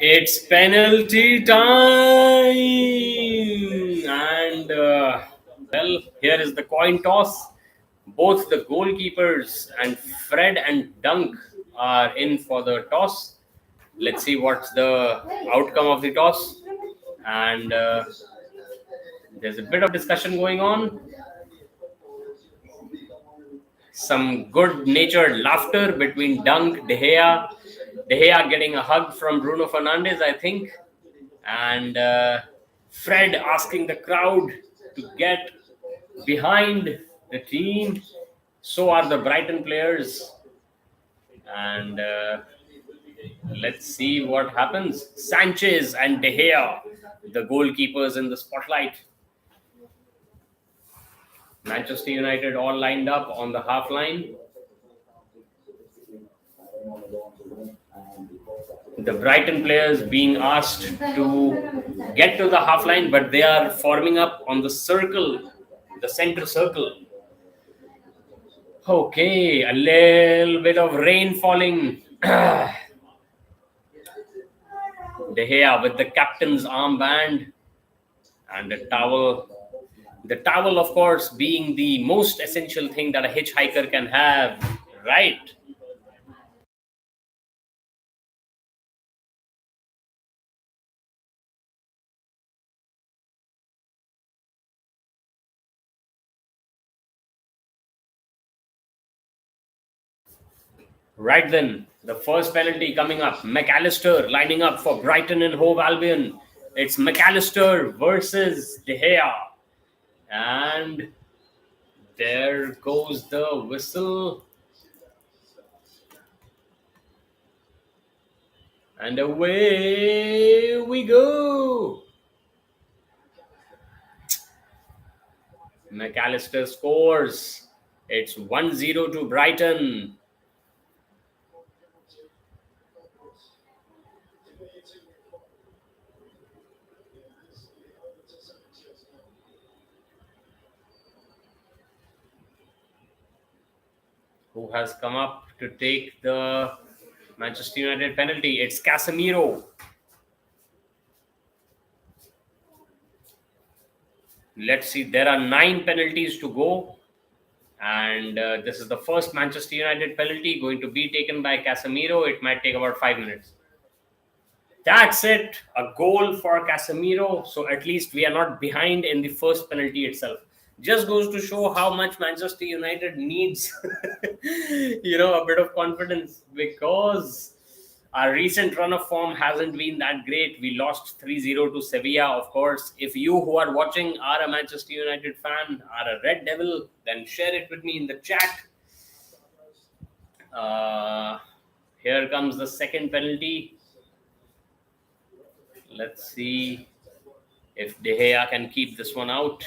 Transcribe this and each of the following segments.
It's penalty time, and well, here is the coin toss. Both the goalkeepers and Fred and Dunk are in for the toss. Let's see what's the outcome of the toss. And there's a bit of discussion going on. Some good-natured laughter between Dunk, De Gea. De Gea getting a hug from Bruno Fernandes, I think, and Fred asking the crowd to get behind the team. So are the Brighton players, and let's see what happens. Sanchez and De Gea, the goalkeepers in the spotlight. Manchester United all lined up on the half line. The Brighton players being asked to get to the half line, but they are forming up on the circle, the center circle. Okay, a little bit of rain falling. De Gea with the captain's armband and a towel. The towel, of course, being the most essential thing that a hitchhiker can have, right? Right then, the first penalty coming up. McAllister lining up for Brighton and Hove Albion. It's McAllister versus De Gea. And there goes the whistle. And away we go. McAllister scores. It's 1-0 to Brighton. Who has come up to take the Manchester United penalty? It's Casemiro. Let's see, there are 9 penalties to go. And this is the first Manchester United penalty going to be taken by Casemiro. It might take about 5 minutes. That's it. A goal for Casemiro. So at least we are not behind in the first penalty itself. Just goes to show how much Manchester United needs, a bit of confidence, because our recent run of form hasn't been that great. We lost 3-0 to Sevilla, of course. If you who are watching are a Manchester United fan, are a Red Devil, then share it with me in the chat. Here comes the second penalty. Let's see if De Gea can keep this one out.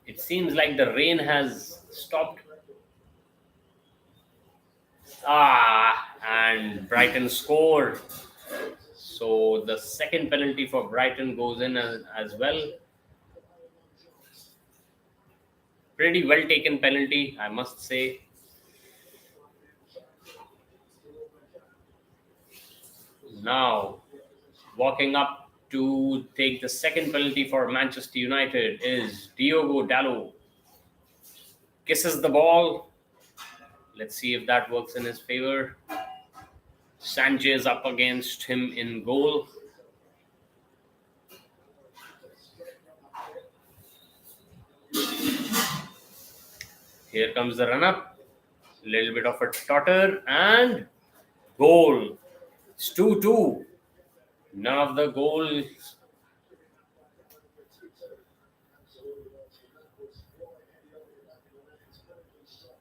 It seems like the rain has stopped. And Brighton scored. So the second penalty for Brighton goes in as well. Pretty well taken penalty, I must say. Now, walking up to take the second penalty for Manchester United is Diogo Dalot. Kisses the ball. Let's see if that works in his favor. Sanchez up against him in goal. Here comes the run-up. Little bit of a totter and goal. It's 2-2. None of the goals.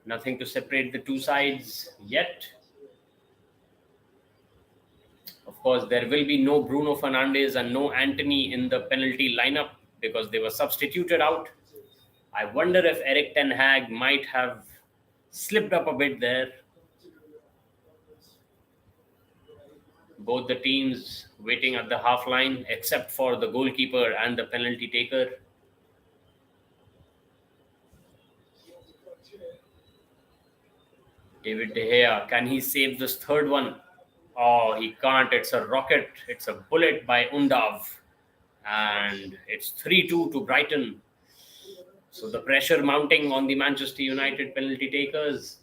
Nothing to separate the two sides yet. Of course, there will be no Bruno Fernandes and no Antony in the penalty lineup because they were substituted out. I wonder if Erik ten Hag might have slipped up a bit there. Both the teams waiting at the half line except for the goalkeeper and the penalty taker. David De Gea, can he save this third one? Oh, he can't. It's a rocket. It's a bullet by Undav. And it's 3-2 to Brighton. So the pressure mounting on the Manchester United penalty takers.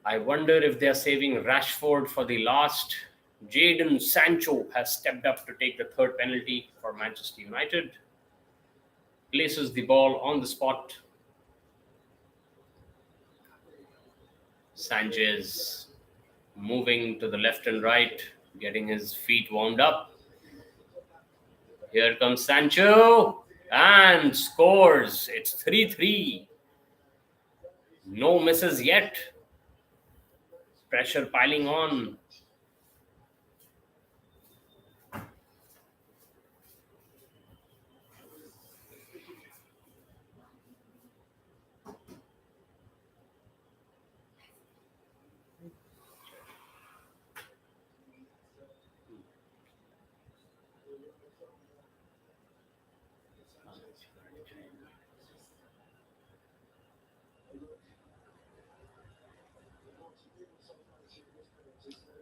I wonder if they're saving Rashford for the last. Jadon Sancho has stepped up to take the third penalty for Manchester United. Places the ball on the spot. Sanchez moving to the left and right, getting his feet warmed up. Here comes Sancho and scores. It's 3-3. No misses yet. Pressure piling on.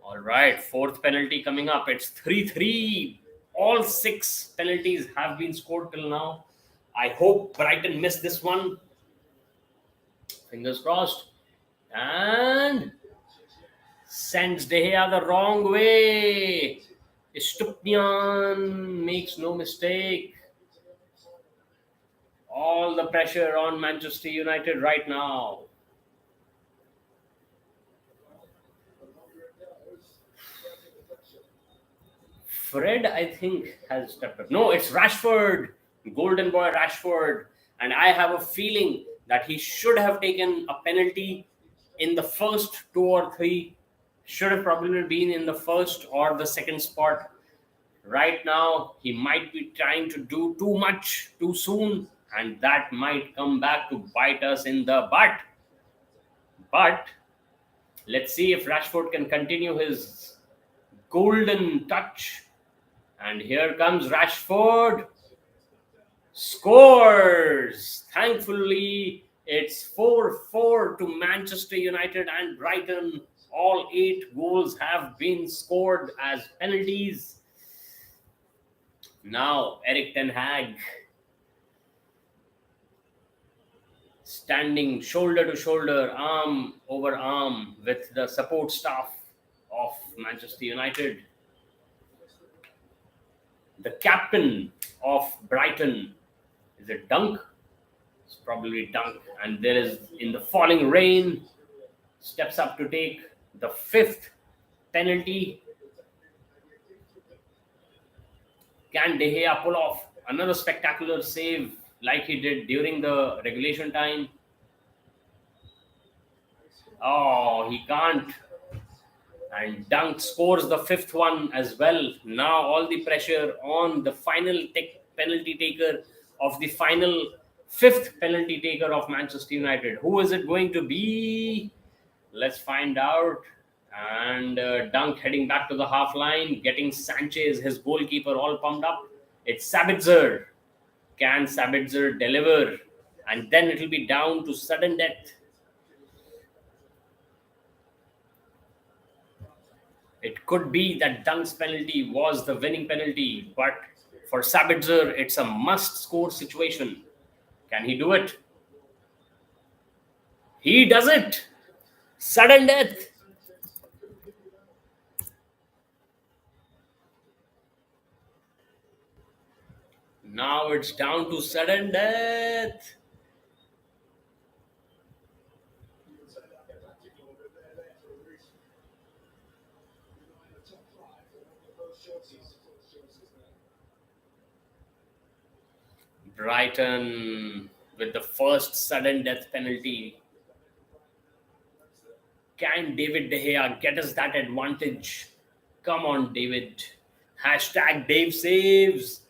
All right, fourth penalty coming up. It's 3-3. All six penalties have been scored till now. I hope Brighton missed this one. Fingers crossed. And sends De Gea the wrong way. Stupnian makes no mistake. All the pressure on Manchester United right now. Fred, I think, has stepped up. No, it's Rashford, golden boy Rashford. And I have a feeling that he should have taken a penalty in the first two or three. Should have probably been in the first or the second spot. Right now, he might be trying to do too much too soon, and that might come back to bite us in the butt. But let's see if Rashford can continue his golden touch. And here comes Rashford. Scores! Thankfully, it's 4-4 to Manchester United and Brighton. All 8 goals have been scored as penalties. Now, Eric Ten Hag standing shoulder to shoulder, arm over arm with the support staff of Manchester United. The captain of Brighton, is it Dunk? It's probably Dunk. And there is, in the falling rain, steps up to take the 5th penalty. Can De Gea pull off another spectacular save like he did during the regulation time? Oh, he can't. And Dunk scores the 5th one as well. Now all the pressure on the final penalty taker of the final 5th penalty taker of Manchester United. Who is it going to be? Let's find out. And Dunk heading back to the half line, getting Sanchez, his goalkeeper, all pumped up. It's Sabitzer. Can Sabitzer deliver? And then it will be down to sudden death. It could be that Dunk's penalty was the winning penalty, but for Sabitzer, it's a must-score situation. Can he do it? He does it! Sudden death! Now it's down to sudden death. Brighton with the first sudden death penalty. Can David De Gea get us that advantage? Come on, David. Hashtag Dave saves.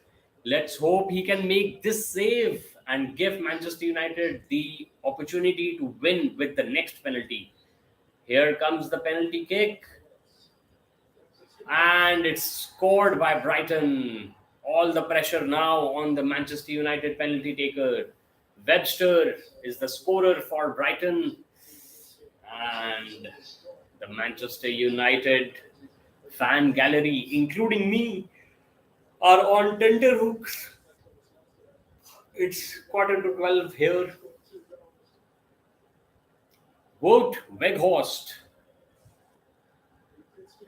Let's hope he can make this save and give Manchester United the opportunity to win with the next penalty. Here comes the penalty kick. And it's scored by Brighton. All the pressure now on the Manchester United penalty taker. Webster is the scorer for Brighton, and the Manchester United fan gallery, including me, are on tenterhooks. It's quarter to 12 here. Wout Weghorst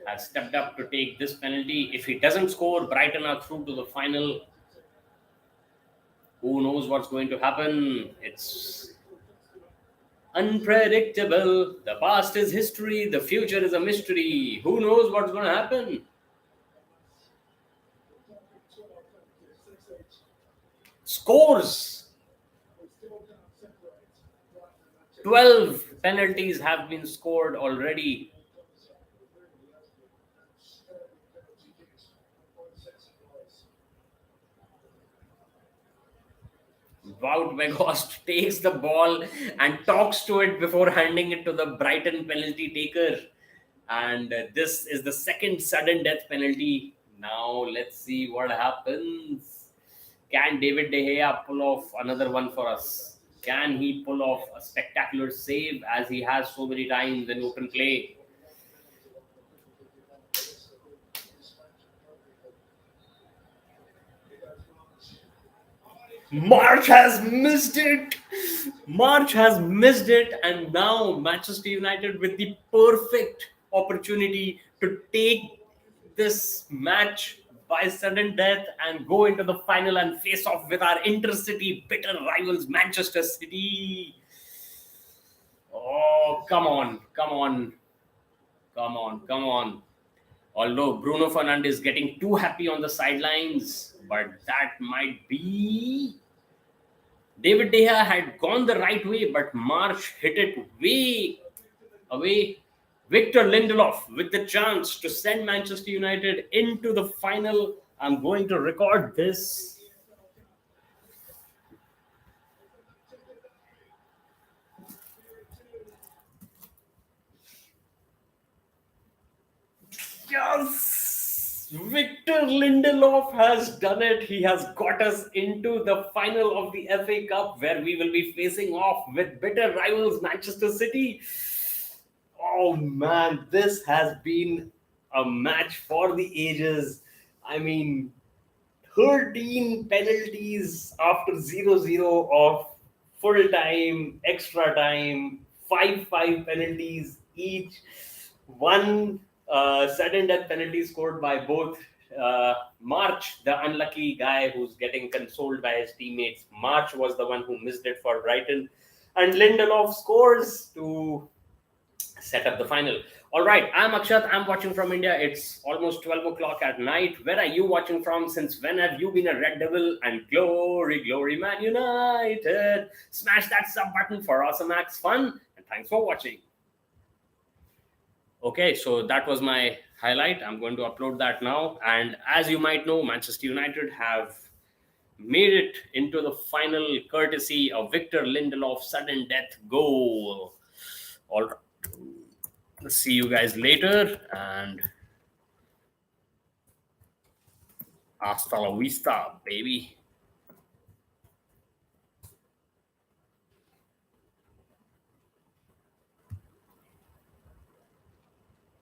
has stepped up to take this penalty. If he doesn't score, Brighton are through to the final. Who knows what's going to happen? It's unpredictable. The past is history. The future is a mystery. Who knows what's going to happen? Scores. 12 penalties have been scored already. Wout Weghorst takes the ball and talks to it before handing it to the Brighton penalty taker. And this is the second sudden death penalty. Now let's see what happens. Can David De Gea pull off another one for us? Can he pull off a spectacular save as he has so many times in open play? March has missed it. March has missed it, and now Manchester United with the perfect opportunity to take this match by sudden death and go into the final and face off with our intercity bitter rivals, Manchester City. Oh, come on, come on, come on, come on. Although Bruno Fernandes is getting too happy on the sidelines, but that might be. David De Gea had gone the right way, but March hit it way away. Victor Lindelof with the chance to send Manchester United into the final. I'm going to record this. Yes! Victor Lindelof has done it. He has got us into the final of the FA Cup, where we will be facing off with bitter rivals Manchester City. Oh man, this has been a match for the ages. I mean, 13 penalties after 0-0 of full time, extra time, 5-5 penalties each. One sudden death penalty scored by both March, the unlucky guy who's getting consoled by his teammates. March was the one who missed it for Brighton. And Lindelof scores to set up the final. All right, I'm Akshat. I'm watching from India. It's almost 12 o'clock at night. Where are you watching from? Since when have you been a Red Devil? And glory, glory, Man United. Smash that sub button for awesomax fun. And thanks for watching. Okay, so that was my highlight. I'm going to upload that now. And as you might know, Manchester United have made it into the final courtesy of Victor Lindelof's sudden death goal. All right. See you guys later, and hasta la vista, baby.